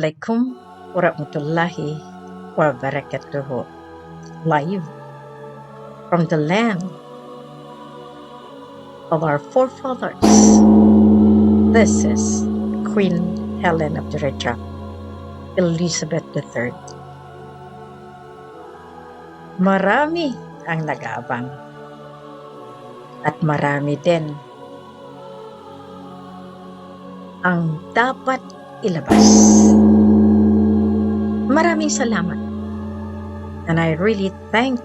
Assalamualaikum warahmatullahi wabarakatuh. Live from the land of our forefathers. This is Queen Helen of the Recha, Elizabeth III. Marami ang nag-aabang at marami din ang dapat ilabas. Maraming salamat. And I really thank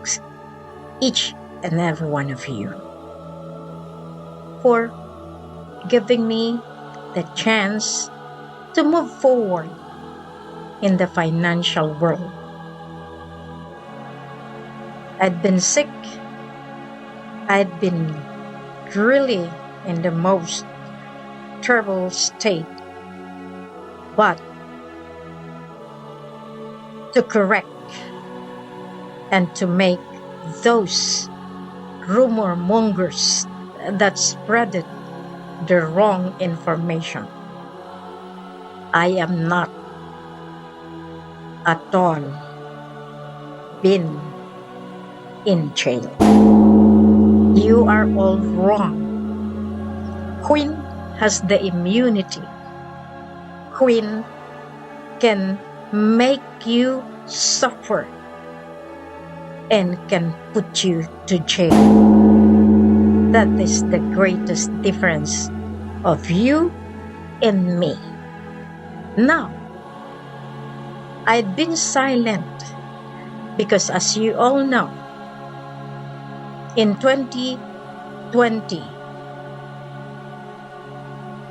each and every one of you for giving me the chance to move forward in the financial world. I'd been sick. I'd been really in the most terrible state. But to correct and to make those rumor mongers that spreaded the wrong information, I am not at all been in jail. You are all wrong. Queen has the immunity. Queen can make you suffer and can put you to jail. That is the greatest difference of you and me. Now, I've been silent because, as you all know, in 2020,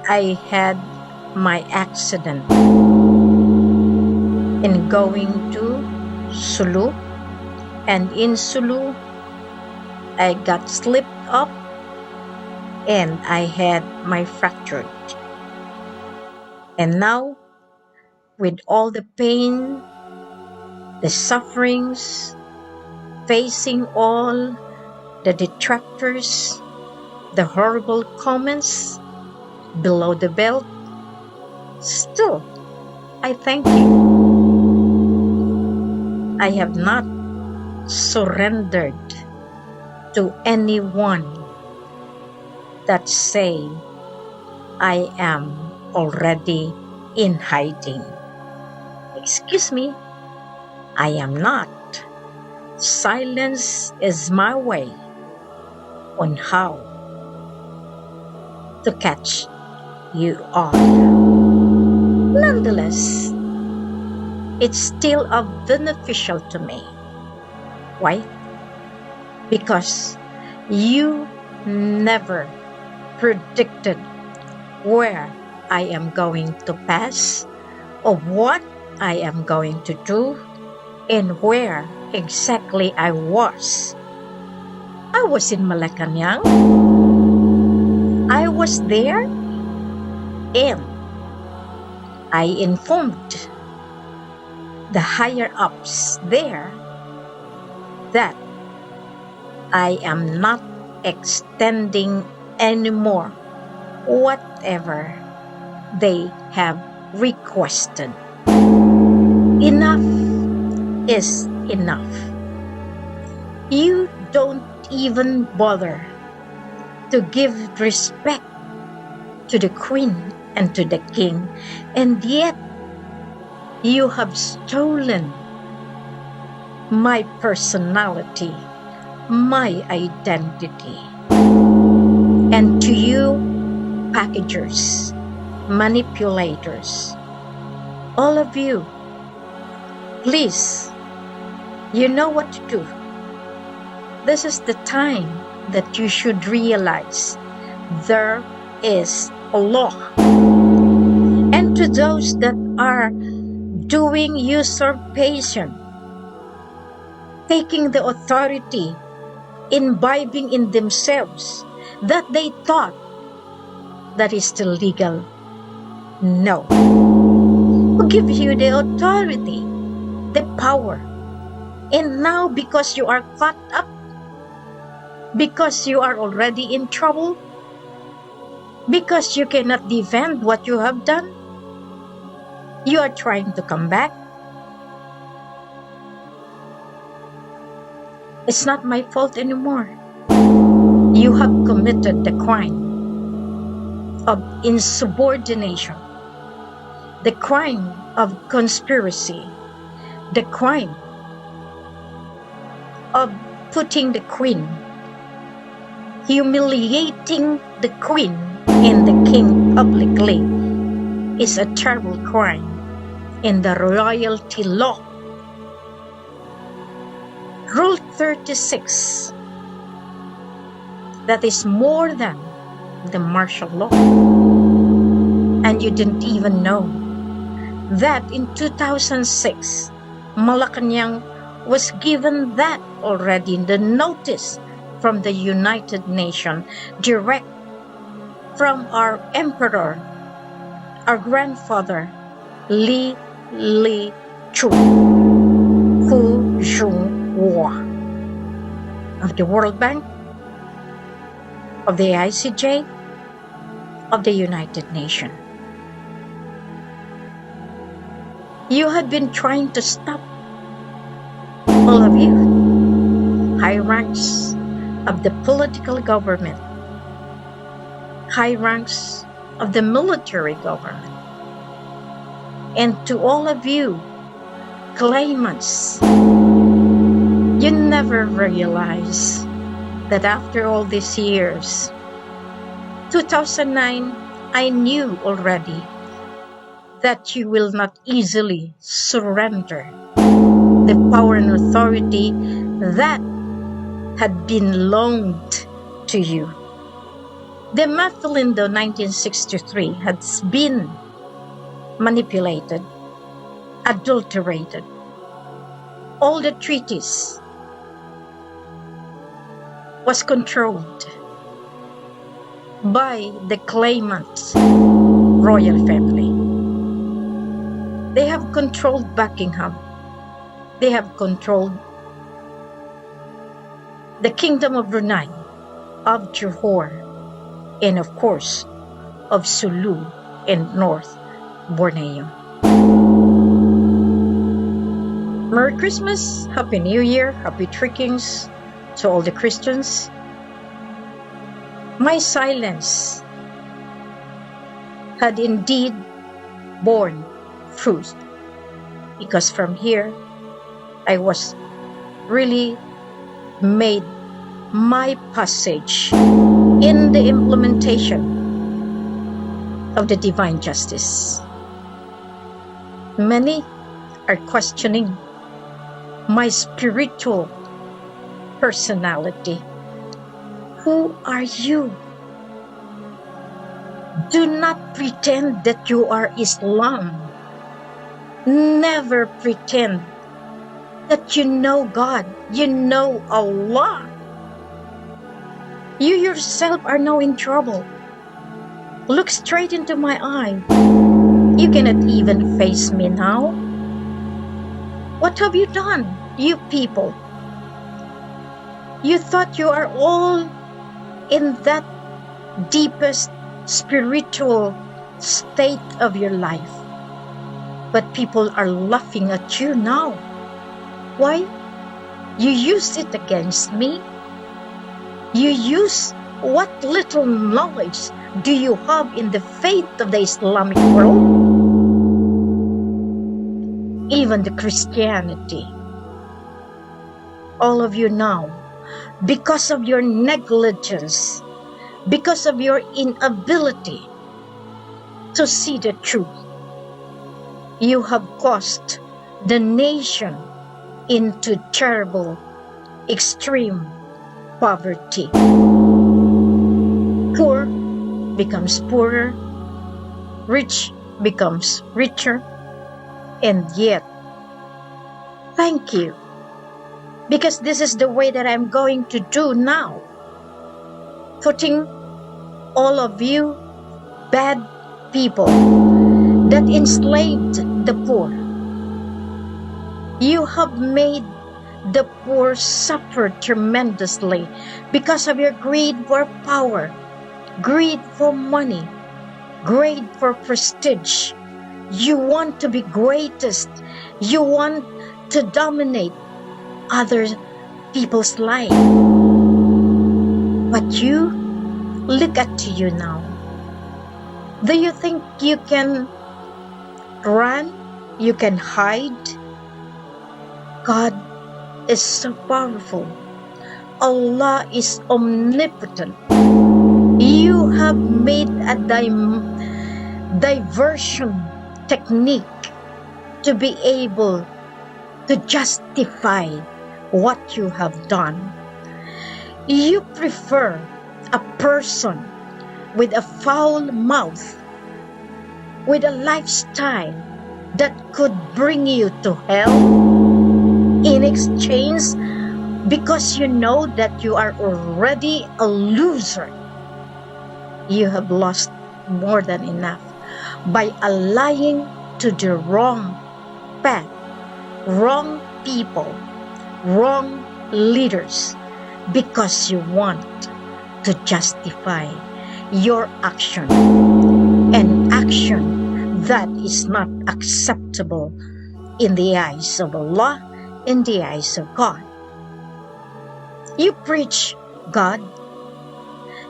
I had my accident in going to Sulu, and in Sulu, I got slipped up and I had my fractured. And now, with all the pain, the sufferings, facing all the detractors, the horrible comments below the belt, still, I thank you. I have not surrendered to anyone that say I am already in hiding. Excuse me, I am not. Silence is my way on how to catch you off. Nonetheless, it's still beneficial to me. Why? Because you never predicted where I am going to pass, or what I am going to do, and where exactly I was. I was in Malacanang. I was there, and I informed the higher-ups there that I am not extending anymore whatever they have requested. Enough is enough. You don't even bother to give respect to the Queen and to the King, and yet you have stolen my personality, my identity. And to you, packagers, manipulators, all of you, please, you know what to do. This is the time that you should realize there is a law. And to those that are doing usurpation, taking the authority, imbibing in themselves that they thought that is still legal. No. Who gives you the authority, the power? And now, because you are caught up, because you are already in trouble, because you cannot defend what you have done, You are trying to come back. It's not my fault anymore. You have committed the crime of insubordination, the crime of conspiracy, the crime of putting the queen, humiliating the queen and the king publicly is a terrible crime in the royalty law. Rule 36, that is more than the martial law. And you didn't even know that in 2006, Malacanang was given that already in the notice from the United Nations, direct from our emperor, our grandfather, Li Chu, Hu Jung of the World Bank, of the ICJ, of the United Nations. You had been trying to stop, all of you, high ranks of the political government, high ranks of the military government, and to all of you, claimants, you never realize that after all these years, 2009, I knew already that you will not easily surrender the power and authority that had been loaned to you. The Mathilindo 1963 has been manipulated, adulterated. All the treaties was controlled by the Claimants royal family. They have controlled Buckingham. They have controlled the Kingdom of Brunei, of Johor, and of course, of Sulu and North Borneo. Merry Christmas, Happy New Year, Happy Trickings to all the Christians. My silence had indeed borne fruit, because from here I was really made my passage in the implementation of the divine justice. Many are questioning my spiritual personality. Who are you? Do not pretend that you are Islam. Never pretend that you know God, you know Allah. You yourself are now in trouble. Look straight into my eye. You cannot even face me now. What have you done, you people? You thought you are all in that deepest spiritual state of your life. But people are laughing at you now. Why? You used it against me. You use what little knowledge do you have in the faith of the Islamic world? Even the Christianity. All of you now, because of your negligence, because of your inability to see the truth, you have caused the nation into terrible, extreme poverty. Poor becomes poorer, rich becomes richer, and yet, thank you, because this is the way that I'm going to do now. Putting all of you bad people that enslaved the poor. You have made the poor suffer tremendously because of your greed for power, greed for money, greed for prestige, You want to be greatest. You want to dominate other people's life. But you, look at you now. Do you think you can run? You can hide? God is so powerful. Allah is omnipotent. You have made a diversion technique to be able to justify what you have done. You prefer a person with a foul mouth, with a lifestyle that could bring you to hell in exchange because you know that you are already a loser. You have lost more than enough by allying to the wrong path, wrong people, wrong leaders, because you want to justify your action, an action that is not acceptable in the eyes of Allah, in the eyes of God. You preach God,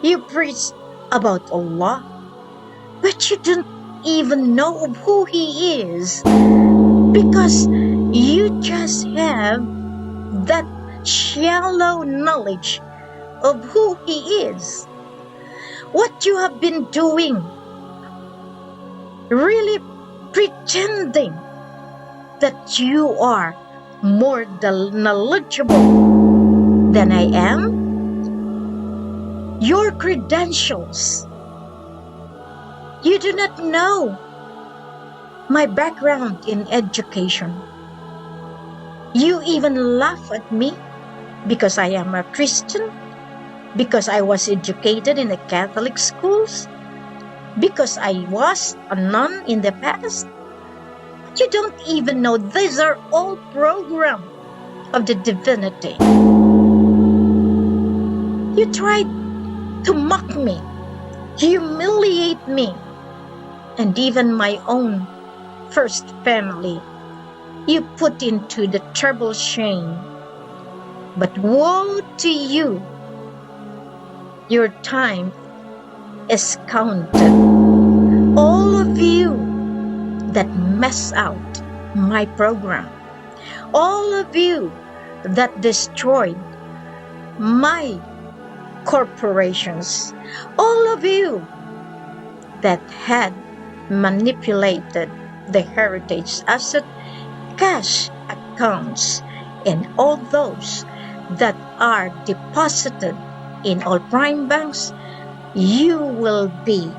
you preach about Allah, but you don't even know of who He is, because you just have that shallow knowledge of who He is. What you have been doing, really pretending that you are more knowledgeable than I am. Your credentials, you do not know my background in education. You even laugh at me because I am a Christian, because I was educated in the Catholic schools, because I was a nun in the past. You don't even know these are all programs of the divinity. You tried to mock me, humiliate me, and even my own first family you put into the terrible shame. But woe to you! Your time is counted. All of you that mess out my program, all of you that destroyed my corporations, all of you that had manipulated the heritage asset cash accounts, and all those that are deposited in all prime banks, you will be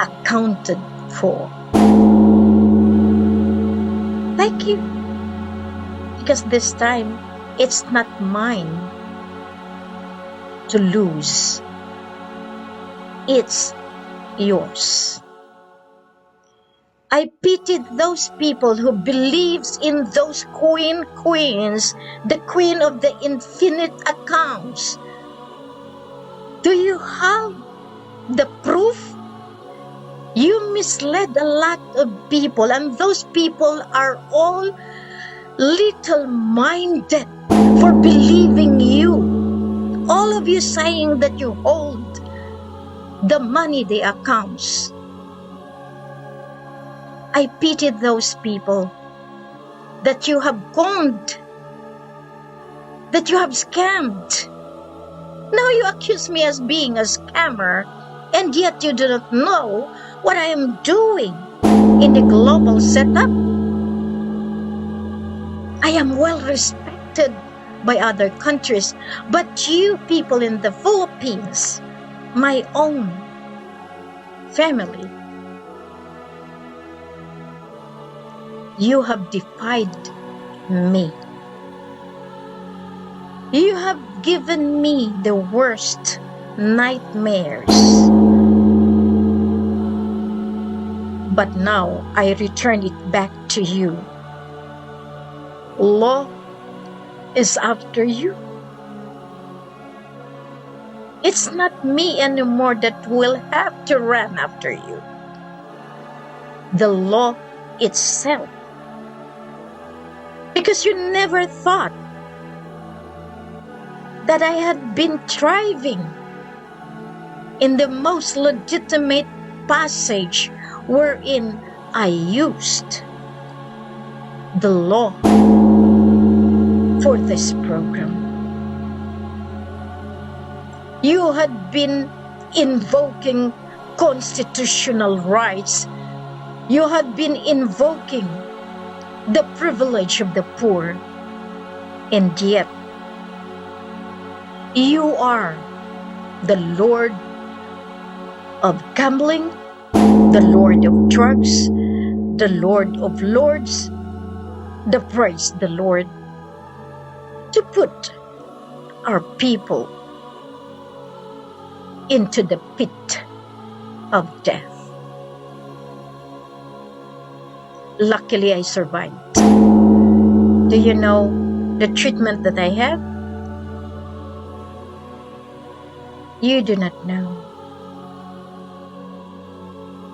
accounted for. Thank you, because this time it's not mine to lose, it's yours. I pitied those people who believes in those queens, the queen of the infinite accounts. Do you have the proof? You misled a lot of people, and those people are all little-minded for believing you. All of you saying that you hold the money, the accounts. I pity those people that you have conned, that you have scammed. Now you accuse me as being a scammer, and yet you do not know what I am doing in the global setup. I am well respected by other countries, but you people in the Philippines, my own family, you have defied me. You have given me the worst nightmares. But now I return it back to you. Law is after you. It's not me anymore that will have to run after you. the law itself. Because you never thought that I had been thriving in the most legitimate passage wherein I used the law for this program. You had been invoking constitutional rights. You had been invoking the privilege of the poor. And yet, you are the Lord of gambling, the Lord of drugs, the Lord of lords, the praise the Lord, to put our people into the pit of death. Luckily, I survived. Do you know the treatment that I have? You do not know.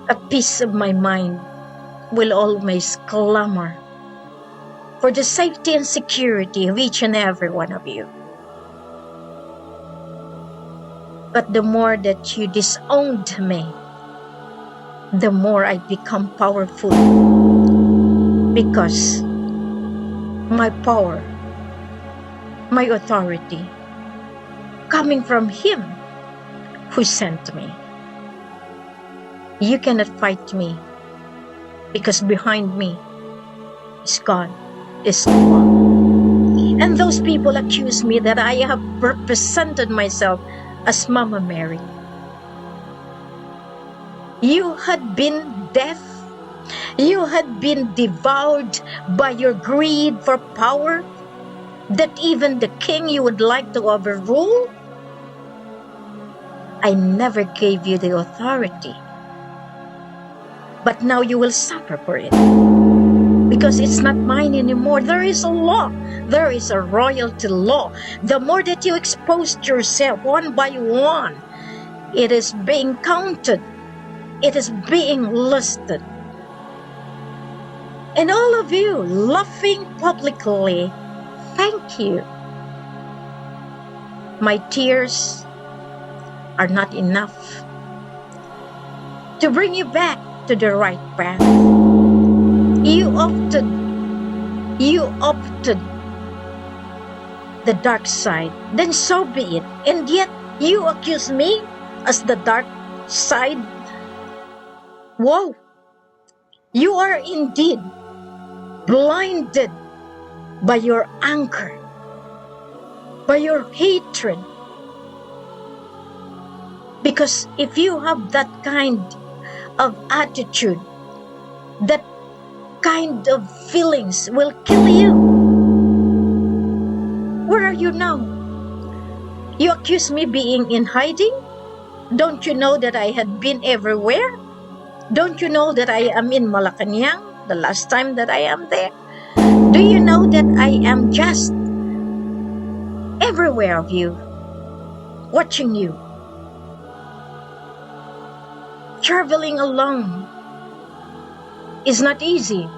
A piece of my mind will always clamor for the safety and security of each and every one of you. But the more that you disowned me, the more I become powerful, because my power, my authority, coming from Him who sent me. You cannot fight me, because behind me is God, is God. And those people accuse me that I have represented myself as Mama Mary. You had been deaf. You had been devoured by your greed for power, that even the king you would like to overrule. I never gave you the authority, but now you will suffer for it, because it's not mine anymore. There is a law. There is a royalty law. The more that you exposed yourself one by one, it is being counted. It is being listed. And all of you laughing publicly, thank you. My tears are not enough to bring you back to the right path. You opted the dark side, then so be it. And yet you accuse me as the dark side. Whoa! You are indeed blinded by your anger, by your hatred. Because if you have that kind of attitude, that kind of feelings will kill you. Where are you now? You accuse me being in hiding? Don't you know that I had been everywhere? Don't you know that I am in Malacanang the last time that I am there? Do you know that I am just everywhere of you, watching you, traveling alone is not easy.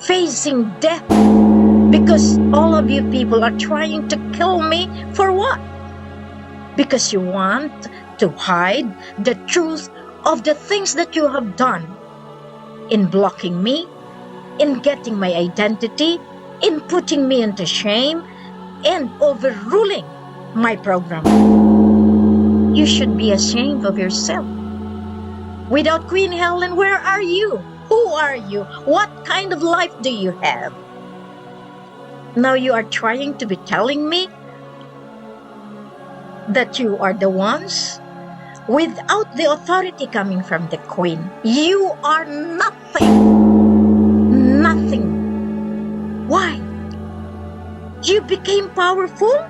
Facing death because all of you people are trying to kill me for what? Because you want to hide the truth of the things that you have done in blocking me, in getting my identity, in putting me into shame, and overruling my program. You should be ashamed of yourself. Without Queen Helen, where are you? Who are you? What kind of life do you have? Now you are trying to be telling me that you are the ones without the authority coming from the Queen. You are nothing. Nothing. Why? You became powerful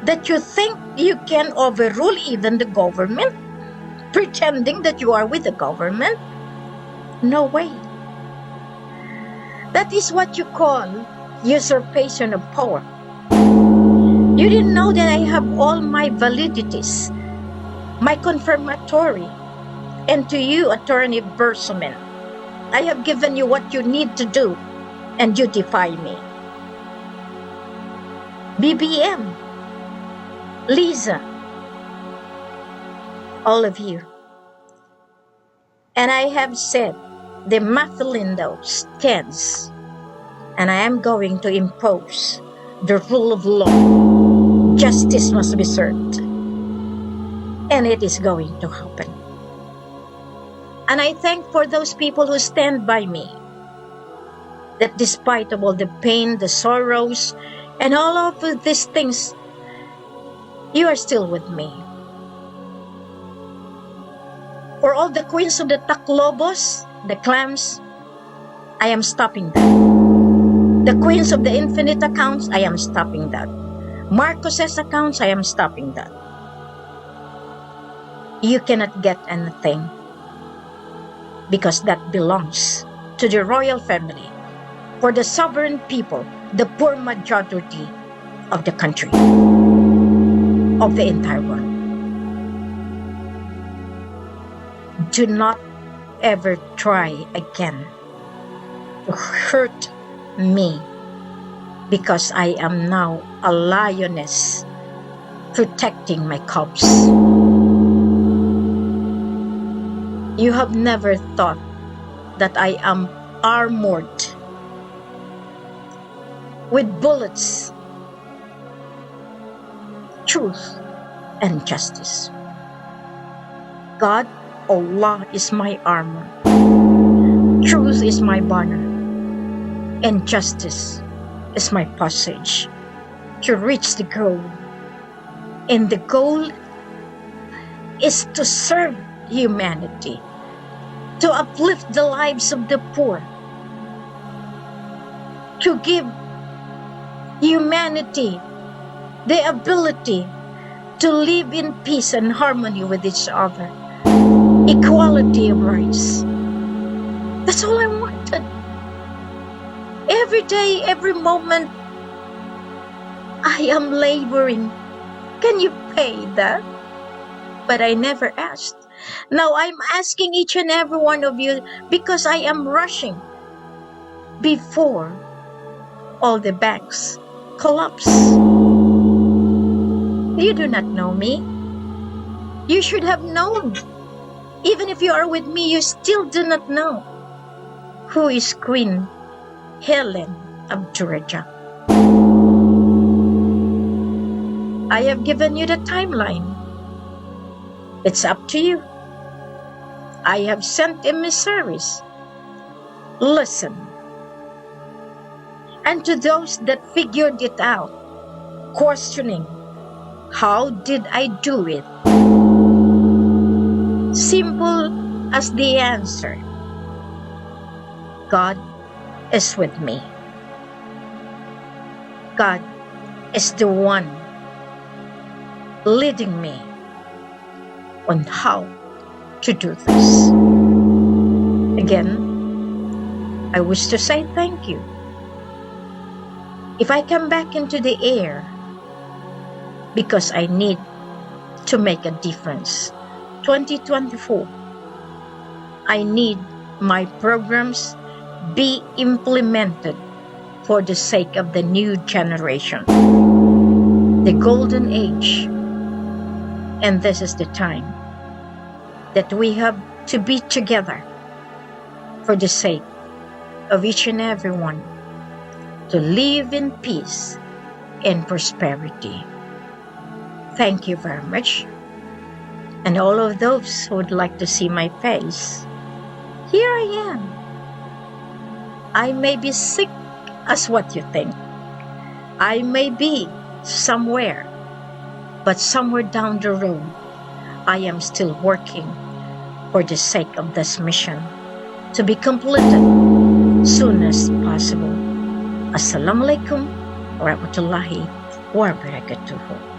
that you think you can overrule even the government, pretending that you are with the government? No way. That is what you call usurpation of power. You didn't know that I have all my validities, my confirmatory, And to you, Attorney Bersuman, I have given you what you need to do, and you defy me. BBM, Lisa, all of you. And I have said the Mathilindo stands, and I am going to impose the rule of law. Justice must be served. And it is going to happen. And I thank for those people who stand by me, that despite of all the pain, the sorrows, and all of these things, you are still with me. For all the queens of the Taclobos, the clams, I am stopping that. The queens of the infinite accounts, I am stopping that. Marcos's accounts, I am stopping that. You cannot get anything, because that belongs to the royal family, for the sovereign people, the poor majority of the country, of the entire world. Do not ever try again to hurt me, because I am now a lioness protecting my cubs. You have never thought that I am armored with bullets, truth, and justice. God, Allah, is my armor. Truth is my banner. And justice is my passage to reach the goal. And the goal is to serve humanity, to uplift the lives of the poor, to give humanity the ability to live in peace and harmony with each other, equality of rights. That's all I wanted. Every day, every moment, I am laboring. Can you pay that? But I never asked. Now I'm asking each and every one of you, because I am rushing before all the banks collapse. You do not know me. You should have known. Even if you are with me, you still do not know who is Queen Helen of Georgia. I have given you the timeline. It's up to you. I have sent emissaries. Listen. And to those that figured it out, questioning, how did I do it? Simple as the answer. God is with me. God is the one leading me on how to do this. Again, I wish to say thank you. If I come back into the air, because I need to make a difference. 2024, I need my programs be implemented for the sake of the new generation, the golden age. And this is the time that we have to be together for the sake of each and every one to live in peace and prosperity. Thank you very much. And all of those who would like to see my face, here I am. I may be sick as what you think. I may be somewhere, but somewhere down the road, I am still working for the sake of this mission to be completed soon as possible. Assalamualaikum warahmatullahi wabarakatuh.